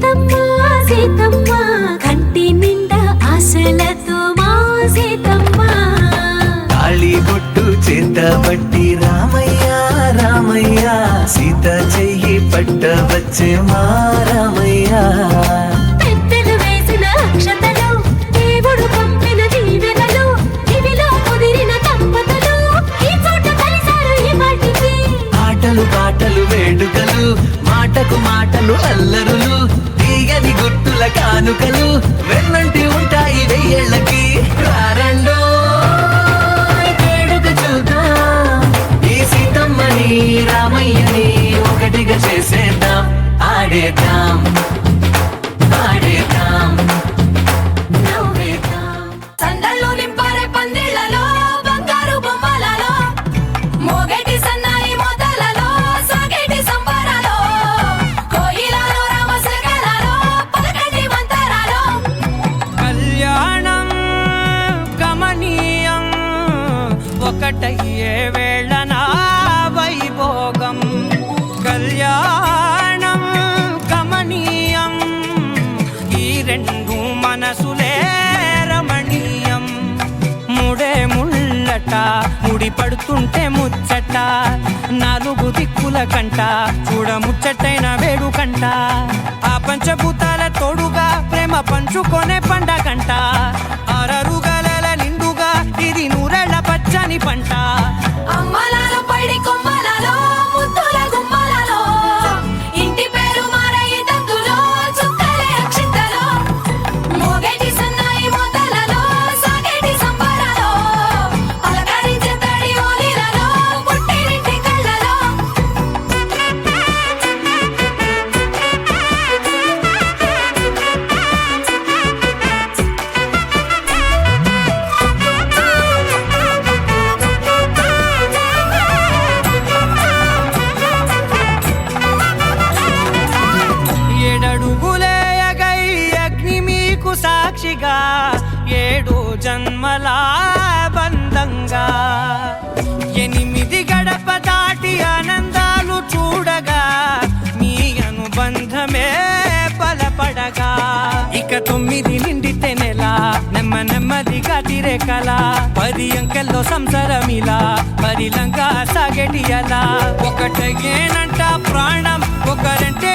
సీతమ్మ సీతమ్మ కంటి నిండా ఆశలతో మా సీతమ్మ తాళిబొట్టు చేతబట్టి రామయ్య రామయ్య సీత చెయ్యి పట్టవచ్చే మా రామయ్య పెద్దలు వేసిన అక్షతలు దేవుడు పంపిన దీవెనలు ఇవిలో కుదిరిన దంపతులు ఈ చోట కలిసారు ఈ మాటికి ఆటలు పాటలు వేడుకలు మాటకు మాటలు అల్లరులు తీగని గుట్టుల కానుకలు వెన్నంటి ఉంటాయి వెయ్యేళ్ళకి రారండో వేడుక చూద్దాం ఈ సీతమ్మని రామయ్యని ఒకటిగా చేసేద్దాం ఆడేద్దాం ఆడేద్దాం నవ్వేద్దాం సందళ్ళు నింపారే పందిళ్లలో బంగారు బొమ్మలలో మోగేటి సన్నాయి మోతలలో సాగేటి సంబరాలో కోయిలలో రామశకలలో పలకటి మంతరాలో కళ్యాణం గమనీయం ఒకటయ్యే వేళనా వైభోగం కళ్యాణం గమనీయం ఈ రెండు మనసులే రమణీయం ముడే ముళ్ళట ముడి పడుతుంటే ముచ్చట నాలుగు దిక్కుల కంట చూడ ముచ్చటైన వేడుకంట ఆ పంచభూతాల తోడుగా ప్రేమ పంచుకొనే పండగంట అరరుగల నిండుగా ఇది నూరెళ్ళ పచ్చని పంట అమ్మలాలో పైడి కొమ్మలలో ముద్దుల గుమ్మలలో ఇంటి పేరు మారయి తందులో చుక్కలే అక్షింతలో మోగేటి సన్నాయి మోతలలో సాగేటి సంబరాలో పలకరించే తడి ఓలిలలో పుట్టినింటి కళ్ళలో ఏడడుగులేయగై అగ్ని మీకు సాక్షిగా ఏడు జన్మల బంధంగా ఎనిమిది గడప దాటి ఆనందాలు చూడగా మీ అనుబంధమే బలపడగా ఇక 9 నిండితే నెల నెమ్మదిగా తిరే కల 10 అంకెల్లో సంసారమిలా పరిలంగా సాగేటి అలా ఒకటేనంట ప్రాణం ఒకరంటే